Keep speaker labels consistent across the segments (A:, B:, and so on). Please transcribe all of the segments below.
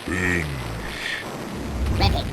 A: Binge.
B: Rampage.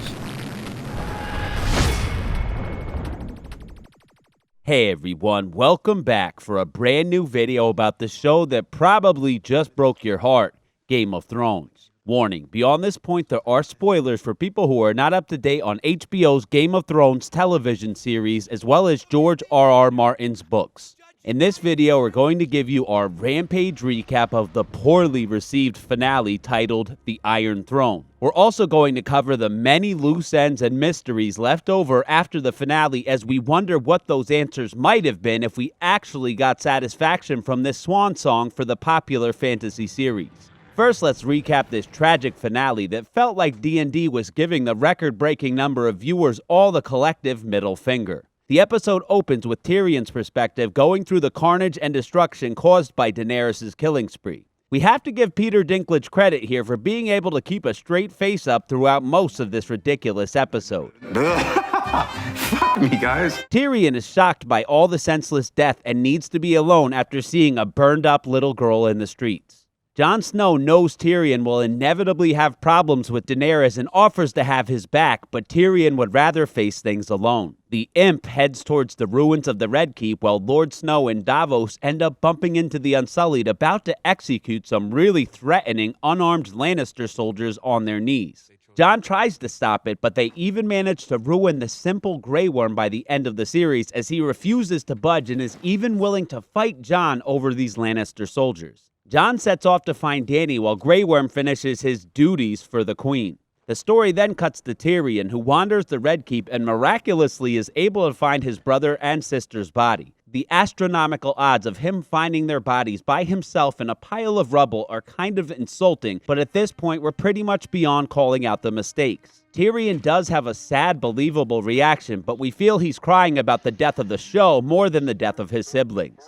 C: Hey everyone, welcome back for a brand new video about the show that probably just broke your heart, Game of Thrones. Warning, beyond this point there are spoilers for people who are not up to date on HBO's Game of Thrones television series as well as George R.R. Martin's books. In this video, we're going to give you our Rampage recap of the poorly received finale titled The Iron Throne. We're also going to cover the many loose ends and mysteries left over after the finale as we wonder what those answers might have been if we actually got satisfaction from this swan song for the popular fantasy series. First, let's recap this tragic finale that felt like D&D was giving the record-breaking number of viewers all the collective middle finger. The episode opens with Tyrion's perspective going through the carnage and destruction caused by Daenerys' killing spree. We have to give Peter Dinklage credit here for being able to keep a straight face up throughout most of this ridiculous episode.
A: Fuck me, guys.
C: Tyrion is shocked by all the senseless death and needs to be alone after seeing a burned-up little girl in the streets. Jon Snow knows Tyrion will inevitably have problems with Daenerys and offers to have his back, but Tyrion would rather face things alone. The Imp heads towards the ruins of the Red Keep while Lord Snow and Davos end up bumping into the Unsullied about to execute some really threatening, unarmed Lannister soldiers on their knees. Jon tries to stop it, but they even manage to ruin the simple Grey Worm by the end of the series as he refuses to budge and is even willing to fight Jon over these Lannister soldiers. Jon sets off to find Dany while Grey Worm finishes his duties for the Queen. The story then cuts to Tyrion, who wanders the Red Keep and miraculously is able to find his brother and sister's body. The astronomical odds of him finding their bodies by himself in a pile of rubble are kind of insulting, but at this point we're pretty much beyond calling out the mistakes. Tyrion does have a sad, believable reaction, but we feel he's crying about the death of the show more than the death of his siblings.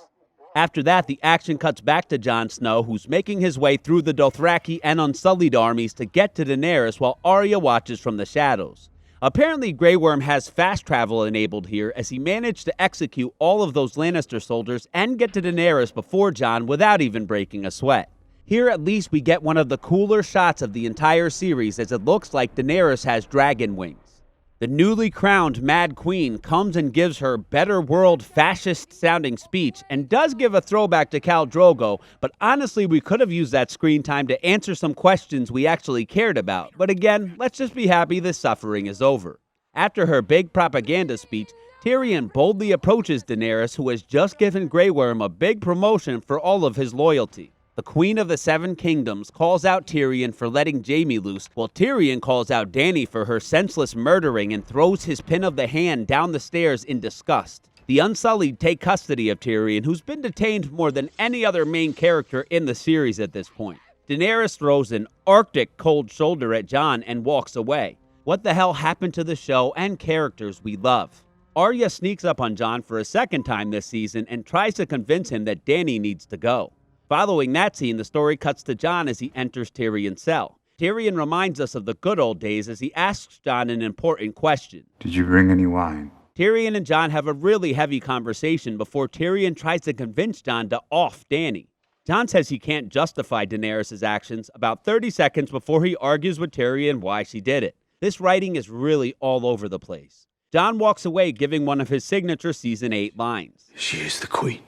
C: After that, the action cuts back to Jon Snow, who's making his way through the Dothraki and Unsullied armies to get to Daenerys while Arya watches from the shadows. Apparently, Grey Worm has fast travel enabled here as he managed to execute all of those Lannister soldiers and get to Daenerys before Jon without even breaking a sweat. Here at least we get one of the cooler shots of the entire series as it looks like Daenerys has dragon wings. The newly crowned Mad Queen comes and gives her better world fascist-sounding speech and does give a throwback to Khal Drogo, but honestly we could have used that screen time to answer some questions we actually cared about. But again, let's just be happy the suffering is over. After her big propaganda speech, Tyrion boldly approaches Daenerys, who has just given Grey Worm a big promotion for all of his loyalty. The Queen of the Seven Kingdoms calls out Tyrion for letting Jaime loose, while Tyrion calls out Dany for her senseless murdering and throws his pin of the hand down the stairs in disgust. The Unsullied take custody of Tyrion, who's been detained more than any other main character in the series at this point. Daenerys throws an Arctic cold shoulder at Jon and walks away. What the hell happened to the show and characters we love? Arya sneaks up on Jon for a second time this season and tries to convince him that Dany needs to go. Following that scene, the story cuts to Jon as he enters Tyrion's cell. Tyrion reminds us of the good old days as he asks Jon an important question.
A: Did you bring any wine?
C: Tyrion and Jon have a really heavy conversation before Tyrion tries to convince Jon to off Dany. Jon says he can't justify Daenerys' actions about 30 seconds before he argues with Tyrion why she did it. This writing is really all over the place. Jon walks away giving one of his signature Season 8 lines.
A: She is the queen.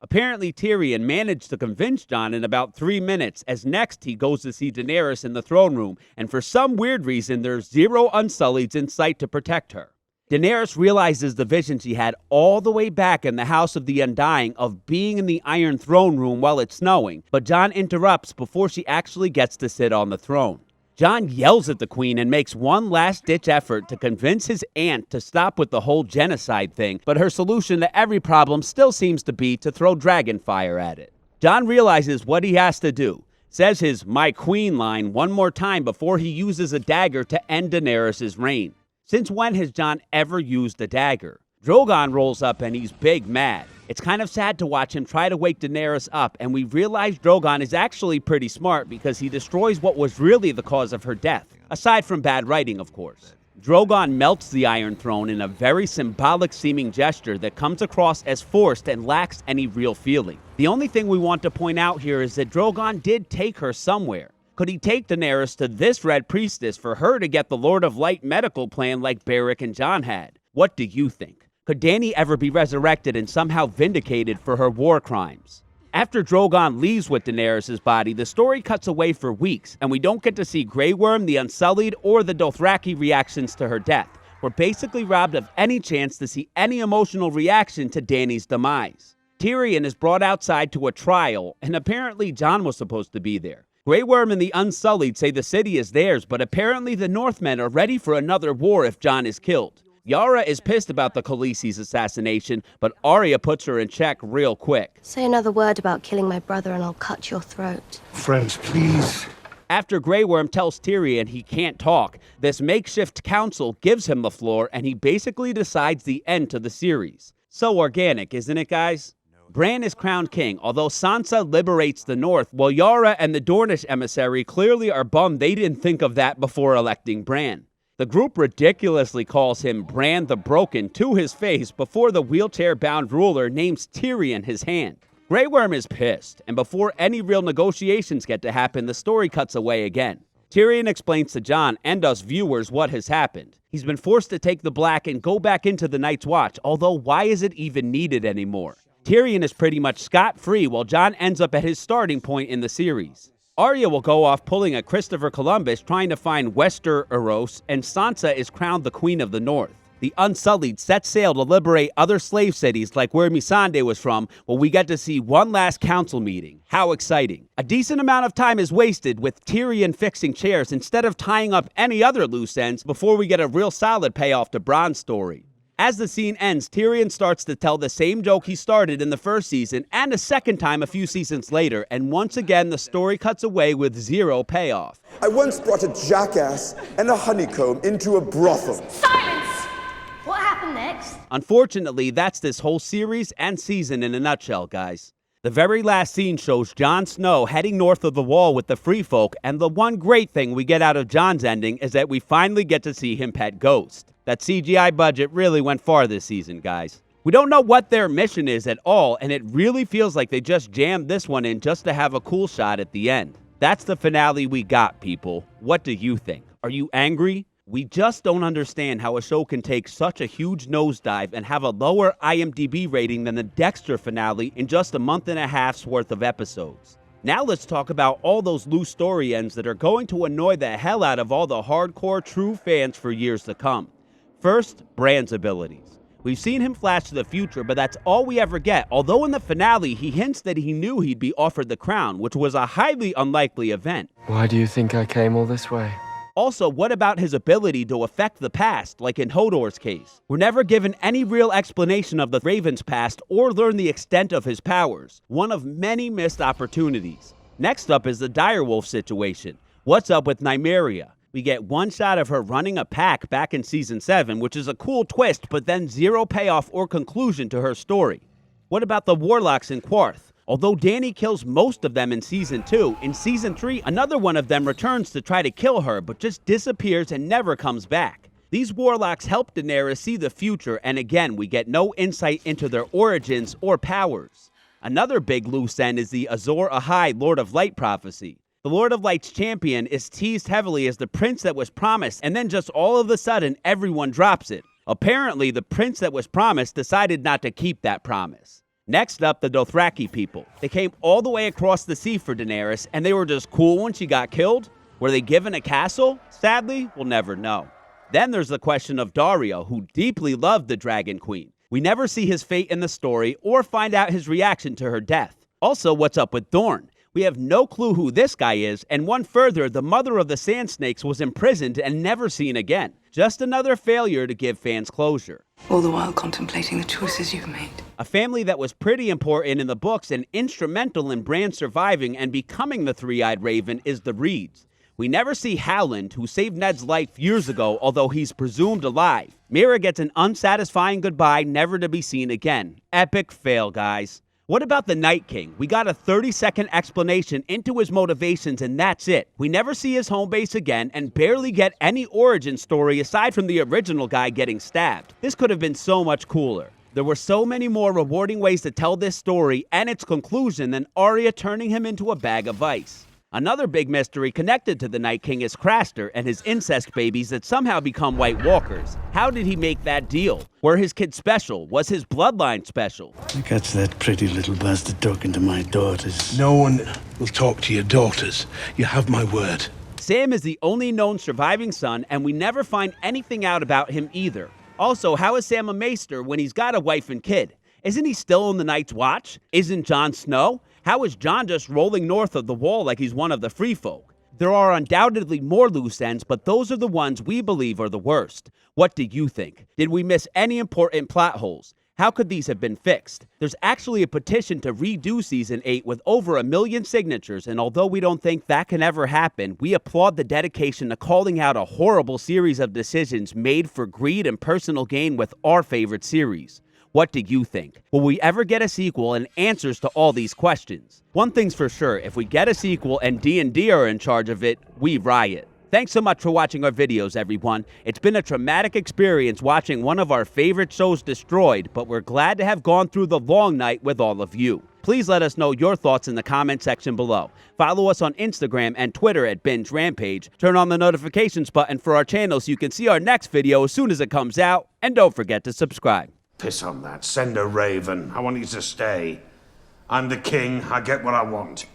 C: Apparently, Tyrion managed to convince Jon in about 3 minutes, as next he goes to see Daenerys in the throne room, and for some weird reason, there's zero Unsullieds in sight to protect her. Daenerys realizes the vision she had all the way back in the House of the Undying of being in the Iron Throne room while it's snowing, but Jon interrupts before she actually gets to sit on the throne. Jon yells at the Queen and makes one last-ditch effort to convince his aunt to stop with the whole genocide thing, but her solution to every problem still seems to be to throw dragon fire at it. Jon realizes what he has to do, says his "my queen" line one more time before he uses a dagger to end Daenerys' reign. Since when has Jon ever used a dagger? Drogon rolls up and he's big mad. It's kind of sad to watch him try to wake Daenerys up, and we realize Drogon is actually pretty smart because he destroys what was really the cause of her death, aside from bad writing, of course. Drogon melts the Iron Throne in a very symbolic-seeming gesture that comes across as forced and lacks any real feeling. The only thing we want to point out here is that Drogon did take her somewhere. Could he take Daenerys to this Red Priestess for her to get the Lord of Light medical plan like Beric and Jon had? What do you think? Could Dany ever be resurrected and somehow vindicated for her war crimes? After Drogon leaves with Daenerys' body, the story cuts away for weeks, and we don't get to see Grey Worm, the Unsullied, or the Dothraki reactions to her death. We're basically robbed of any chance to see any emotional reaction to Dany's demise. Tyrion is brought outside to a trial, and apparently Jon was supposed to be there. Grey Worm and the Unsullied say the city is theirs, but apparently the Northmen are ready for another war if Jon is killed. Yara is pissed about the Khaleesi's assassination, but Arya puts her in check real quick.
B: Say another word about killing my brother and I'll cut your throat.
A: Friends, please.
C: After Grey Worm tells Tyrion he can't talk, this makeshift council gives him the floor and he basically decides the end to the series. So organic, isn't it, guys? Bran is crowned king, although Sansa liberates the North, while Yara and the Dornish emissary clearly are bummed they didn't think of that before electing Bran. The group ridiculously calls him Bran the Broken to his face before the wheelchair-bound ruler names Tyrion his hand. Grey Worm is pissed, and before any real negotiations get to happen, the story cuts away again. Tyrion explains to Jon and us viewers what has happened. He's been forced to take the Black and go back into the Night's Watch, although why is it even needed anymore? Tyrion is pretty much scot-free while Jon ends up at his starting point in the series. Arya will go off pulling a Christopher Columbus trying to find Westeros, and Sansa is crowned the Queen of the North. The Unsullied set sail to liberate other slave cities like where Missandei was from, while we get to see one last council meeting. How exciting. A decent amount of time is wasted with Tyrion fixing chairs instead of tying up any other loose ends before we get a real solid payoff to Bran's story. As the scene ends, Tyrion starts to tell the same joke he started in the first season and a second time a few seasons later, and once again the story cuts away with zero payoff.
D: I once brought a jackass and a honeycomb into a brothel.
B: Silence! What happened next?
C: Unfortunately, that's this whole series and season in a nutshell, guys. The very last scene shows Jon Snow heading north of the Wall with the Free Folk, and the one great thing we get out of Jon's ending is that we finally get to see him pet Ghost. That CGI budget really went far this season, guys. We don't know what their mission is at all, and it really feels like they just jammed this one in just to have a cool shot at the end. That's the finale we got, people. What do you think? Are you angry? We just don't understand how a show can take such a huge nosedive and have a lower IMDb rating than the Dexter finale in just a month and a half's worth of episodes. Now let's talk about all those loose story ends that are going to annoy the hell out of all the hardcore true fans for years to come. First, Bran's abilities. We've seen him flash to the future, but that's all we ever get, although in the finale he hints that he knew he'd be offered the crown, which was a highly unlikely event.
E: Why do you think I came all this way?
C: Also, what about his ability to affect the past, like in Hodor's case? We're never given any real explanation of the Raven's past or learn the extent of his powers, one of many missed opportunities. Next up is the Direwolf situation. What's up with Nymeria? We get one shot of her running a pack back in Season 7, which is a cool twist, but then zero payoff or conclusion to her story. What about the Warlocks in Quarth? Although Dany kills most of them in Season 2, in Season 3, another one of them returns to try to kill her, but just disappears and never comes back. These Warlocks help Daenerys see the future, and again, we get no insight into their origins or powers. Another big loose end is the Azor Ahai Lord of Light prophecy. The Lord of Light's champion is teased heavily as the prince that was promised, and then just all of a sudden, everyone drops it. Apparently, the prince that was promised decided not to keep that promise. Next up, the Dothraki people. They came all the way across the sea for Daenerys, and they were just cool when she got killed? Were they given a castle? Sadly, we'll never know. Then there's the question of Daario, who deeply loved the Dragon Queen. We never see his fate in the story or find out his reaction to her death. Also, what's up with Dorne? We have no clue who this guy is, and one further, the mother of the Sand Snakes was imprisoned and never seen again. Just another failure to give fans closure.
F: All the while contemplating the choices you've made.
C: A family that was pretty important in the books and instrumental in Bran surviving and becoming the Three-Eyed Raven is the Reeds. We never see Howland, who saved Ned's life years ago, although he's presumed alive. Mira gets an unsatisfying goodbye, never to be seen again. Epic fail, guys. What about the Night King? We got a 30-second explanation into his motivations, and that's it. We never see his home base again and barely get any origin story aside from the original guy getting stabbed. This could have been so much cooler. There were so many more rewarding ways to tell this story and its conclusion than Arya turning him into a bag of ice. Another big mystery connected to the Night King is Craster and his incest babies that somehow become White Walkers. How did he make that deal? Were his kids special? Was his bloodline special?
G: Catch that pretty little bastard talking to my daughters.
H: No one will talk to your daughters. You have my word.
C: Sam is the only known surviving son, and we never find anything out about him either. Also, how is Sam a maester when he's got a wife and kid? Isn't he still on the Night's Watch? Isn't Jon Snow? How is Jon just rolling north of the Wall like he's one of the free folk? There are undoubtedly more loose ends, but those are the ones we believe are the worst. What do you think? Did we miss any important plot holes? How could these have been fixed? There's actually a petition to redo Season 8 with over 1 million signatures, and although we don't think that can ever happen, we applaud the dedication to calling out a horrible series of decisions made for greed and personal gain with our favorite series. What do you think? Will we ever get a sequel and answers to all these questions? One thing's for sure, if we get a sequel and D&D are in charge of it, we riot. Thanks so much for watching our videos, everyone. It's been a traumatic experience watching one of our favorite shows destroyed, but we're glad to have gone through the long night with all of you. Please let us know your thoughts in the comment section below. Follow us on Instagram and Twitter at Binge Rampage. Turn on the notifications button for our channel so you can see our next video as soon as it comes out. And don't forget to subscribe.
I: Piss on that. Send a raven. I want you to stay. I'm the king. I get what I want.